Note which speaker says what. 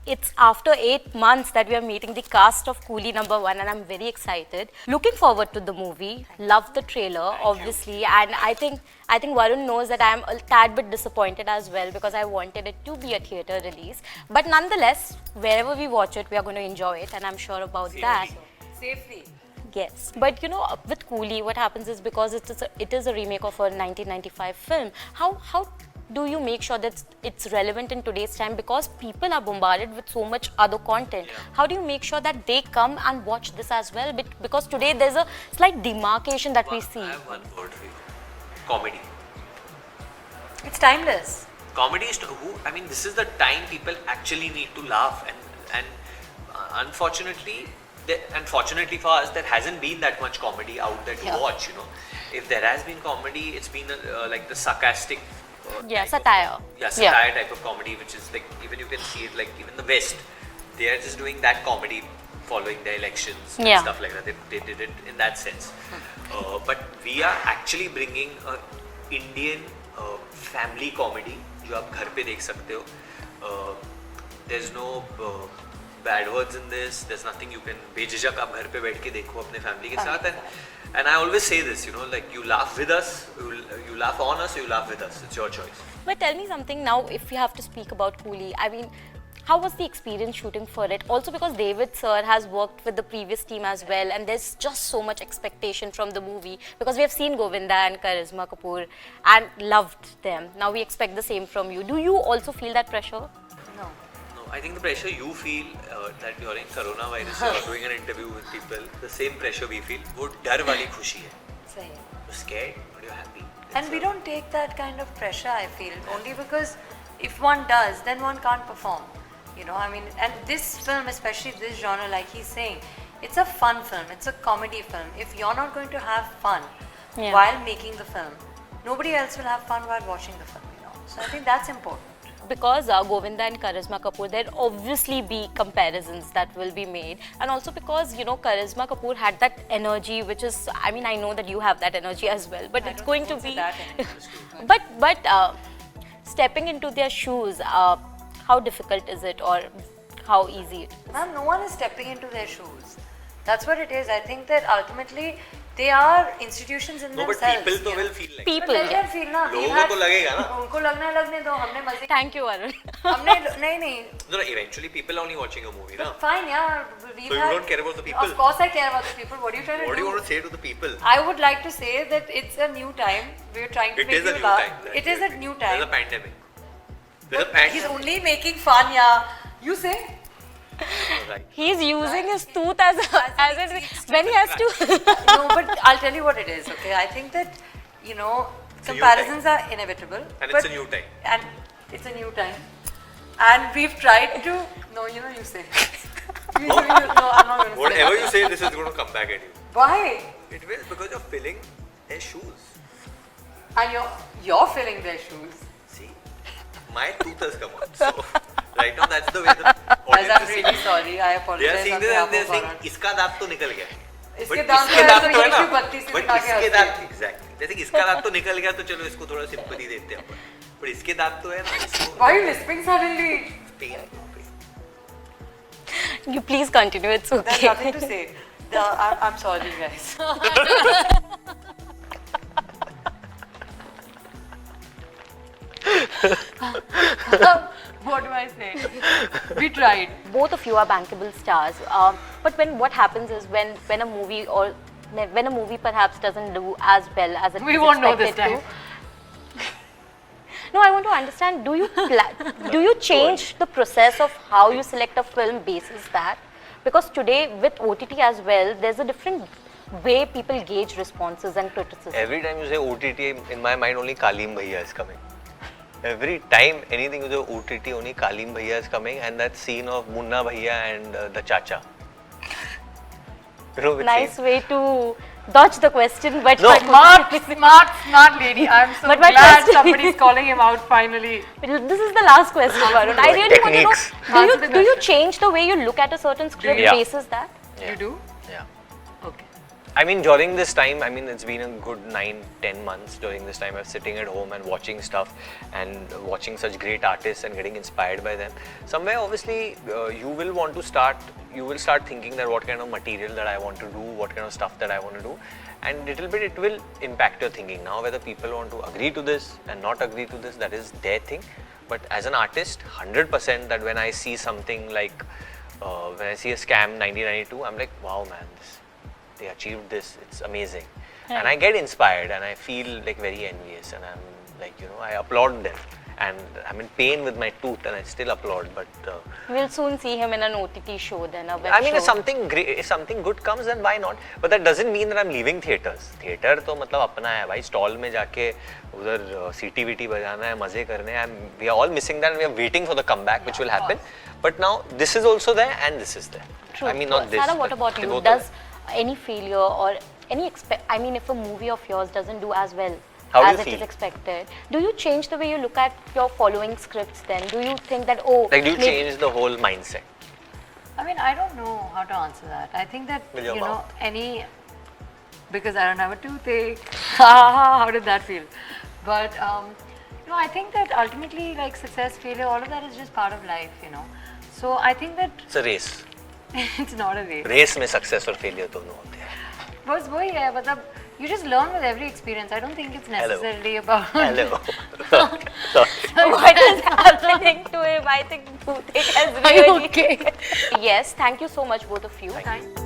Speaker 1: It's after 8 months that we are meeting the cast of Coolie #1 and I'm very excited. Looking forward to the movie. Love the trailer, obviously. And I think Varun knows that I'm a tad bit disappointed as well because I wanted it to be a theater release. But nonetheless, wherever we watch it, we are going to enjoy it and I'm sure about that.
Speaker 2: Safely.
Speaker 1: Yes, but you know, with Coolie, what happens is because it is a remake of a 1995 film. How do you make sure that it's relevant in today's time because people are bombarded with so much other content? How do you make sure that they come and watch this as well? Because today there's a slight demarcation that we see.
Speaker 3: I have one word for you. Comedy.
Speaker 2: It's timeless.
Speaker 3: Comedy is I mean, this is the time people actually need to laugh, and unfortunately, unfortunately for us, there hasn't been that much comedy out there to watch. You know, if there has been comedy, it's been like the sarcastic.
Speaker 1: Satire.
Speaker 3: Satire type of comedy, which is like, even you can see it like even the West, they are just doing that comedy following the elections and stuff like that. They did it in that sense. But we are actually bringing a Indian family comedy जो आप घर पे देख सकते हो. There's no bad words in this. There's nothing you can बेझिझक आप घर पे बैठ के देखो अपने family के साथ. And I always say this, you know, like you laugh with us, you laugh on us, you laugh with us. It's your choice.
Speaker 1: But tell me something now, if you have to speak about Coolie, I mean, how was the experience shooting for it? Also because David sir has worked with the previous team as well and there's just so much expectation from the movie because we have seen Govinda and Karisma Kapoor and loved them. Now we expect the same from you. Do you also feel that pressure?
Speaker 2: No.
Speaker 3: I think the pressure you feel that during coronavirus you are doing an interview with people, the same pressure we feel, वो डर वाली खुशी है.
Speaker 2: Sahi.
Speaker 3: You're scared, but you're happy.
Speaker 2: And we don't take that kind of pressure, I feel, only because if one does, then one can't perform. You know, I mean, and this film, especially this genre, like he's saying, it's a fun film, it's a comedy film. If you're not going to have fun while making the film, nobody else will have fun while watching the film, you know. So I think that's important.
Speaker 1: Because Govinda and Karisma Kapoor, there'll obviously be comparisons that will be made. And also because, you know, Karisma Kapoor had that energy, which is, I mean, I know that you have that energy as well, but it's going to be... but stepping into their shoes, how difficult is it or how easy it is?
Speaker 2: Ma'am, no one is stepping into their shoes. That's what it is. I think that ultimately they are institutions in themselves.
Speaker 3: No, but people will feel like
Speaker 1: People,
Speaker 2: let them feel ना.
Speaker 3: लोगों को लगेगा ना.
Speaker 2: उनको लगने दो. हमने मजे.
Speaker 1: Thank you, Varun.
Speaker 2: हमने नहीं.
Speaker 3: No, eventually people are only watching a movie, na.
Speaker 2: Fine, yeah.
Speaker 3: So you don't care about the people?
Speaker 2: Of course I care about the people. What are you trying to do?
Speaker 3: What do you want to say to the people?
Speaker 2: I would like to say that it's a new time. We're trying to make you laugh. It is a new time.
Speaker 3: There's a pandemic. There's a pandemic.
Speaker 2: He's only making fun, yeah. You say?
Speaker 3: Right.
Speaker 1: He's using his tooth as when he has to.
Speaker 2: No, but I'll tell you what it is, okay? I think that, you know, comparisons are inevitable.
Speaker 3: And it's a new time.
Speaker 2: And it's a new time. And we've tried to... No, you know, you say. No, I'm not going to say.
Speaker 3: Whatever you say, this is going to come back at you.
Speaker 2: Why?
Speaker 3: It will, because you're filling their shoes.
Speaker 2: And you're filling their shoes.
Speaker 3: See, my tooth has come out. So, right now, that's the way the
Speaker 2: Guys,
Speaker 3: audience
Speaker 2: I'm
Speaker 3: is
Speaker 2: really
Speaker 3: seeing.
Speaker 2: sorry. I apologize.
Speaker 3: They are seeing
Speaker 2: on
Speaker 3: this
Speaker 2: behalf
Speaker 3: and they are
Speaker 2: of
Speaker 3: saying,
Speaker 2: Varun.
Speaker 3: इसका दांत तो निकल गया.
Speaker 2: इसके
Speaker 3: But
Speaker 2: दांत
Speaker 3: इसके
Speaker 2: तो
Speaker 3: दांत
Speaker 2: ऐसे
Speaker 3: तो है
Speaker 2: एक
Speaker 3: ना.
Speaker 2: ही बत्ती से
Speaker 3: But
Speaker 2: दिखा के
Speaker 3: इसके
Speaker 2: हंसते
Speaker 3: दांत
Speaker 2: हैं.
Speaker 3: exactly. जैसे कि इसका दांत तो निकल गया तो चलो इसको थोड़ा सिंपैथी देते हैं अपन. But इसके दांत तो है ना. इसको
Speaker 2: Why are you lisping suddenly?
Speaker 3: pain.
Speaker 1: You please continue, it's
Speaker 2: There's
Speaker 1: okay.
Speaker 2: nothing to say. I'm sorry, guys. What do I say? We tried.
Speaker 1: Both of you are bankable stars, but what happens is when a movie or when a movie perhaps doesn't do as well as it
Speaker 2: We
Speaker 1: is
Speaker 2: won't know this
Speaker 1: expected
Speaker 2: time.
Speaker 1: to. No, I want to understand, do you change the process of how you select a film basis that? Because today with OTT as well, there's a different way people gauge responses and criticism.
Speaker 4: Every time you say OTT, in my mind only Kalim Bhaiya is coming. Every time anything you say OTT, only Kalim Bhaiya is coming, and that scene of Munna Bhaiya and the Chacha. You know, which
Speaker 1: Nice
Speaker 4: scene?
Speaker 1: way to dodge the question, but
Speaker 4: No.
Speaker 2: Smart lady. I'm so
Speaker 1: But my
Speaker 2: glad
Speaker 1: question-
Speaker 2: somebody's calling him out finally.
Speaker 1: this is the last question, Varun. I really
Speaker 4: Techniques.
Speaker 1: want
Speaker 2: Answer
Speaker 1: to
Speaker 2: the
Speaker 1: know, do you
Speaker 2: question.
Speaker 1: change the way you look at a certain script
Speaker 4: Yeah.
Speaker 1: basis that?
Speaker 2: You do?
Speaker 4: Yeah.
Speaker 2: Okay.
Speaker 4: I mean, during this time, I mean, it's been a good 9-10 months. During this time, I'm sitting at home and watching stuff and watching such great artists and getting inspired by them. Somewhere, obviously, you will start thinking that what kind of material that I want to do, what kind of stuff that I want to do, and little bit it will impact your thinking. Now, whether people want to agree to this and not agree to this, that is their thing. But as an artist, 100% that when I see something like, when I see a Scam 1992, I'm like, wow, man, they achieved this, it's amazing. And I get inspired and I feel like very envious, and I'm like, I applaud them. And I'm in pain with my tooth and I still applaud, but
Speaker 1: We'll soon see him in an OTT show then, a web
Speaker 4: I mean,
Speaker 1: show.
Speaker 4: if something great, if something good comes, then why not? But that doesn't mean that I'm leaving theaters. Theater तो मतलब अपना है भाई, stall में जाके उधर सीटी VT बजाना है, मजे करने हैं. We are all missing that and we are waiting for the comeback, which will happen. But now this is also there and this is there.
Speaker 1: True.
Speaker 4: I mean, not this.
Speaker 1: Sarah, what
Speaker 4: but
Speaker 1: about
Speaker 4: they
Speaker 1: you?
Speaker 4: both
Speaker 1: Does any failure or any I mean, if a movie of yours doesn't do as well
Speaker 4: How do
Speaker 1: as
Speaker 4: you
Speaker 1: it is
Speaker 4: feel?
Speaker 1: expected, do you change the way you look at your following scripts then? Do you think that, oh,
Speaker 4: like, do you
Speaker 1: maybe-
Speaker 4: change the whole mindset?
Speaker 2: I mean, I don't know how to answer that. I think that,
Speaker 4: With your
Speaker 2: you know,
Speaker 4: mouth.
Speaker 2: because I don't have a toothache. How did that feel? But, I think that ultimately, like success, failure, all of that is just part of life, So I think that
Speaker 4: It's a race.
Speaker 2: it's not a race.
Speaker 4: Race में success और failure दोनों होते हैं.
Speaker 2: बस वही है, मतलब you just learn with every experience. I don't think it's necessarily about.
Speaker 4: Hello. Sorry.
Speaker 1: what is happening to him? I think toothache has
Speaker 2: Are you
Speaker 1: really.
Speaker 2: okay?
Speaker 1: Yes, thank you so much, both of you.
Speaker 4: Thank you.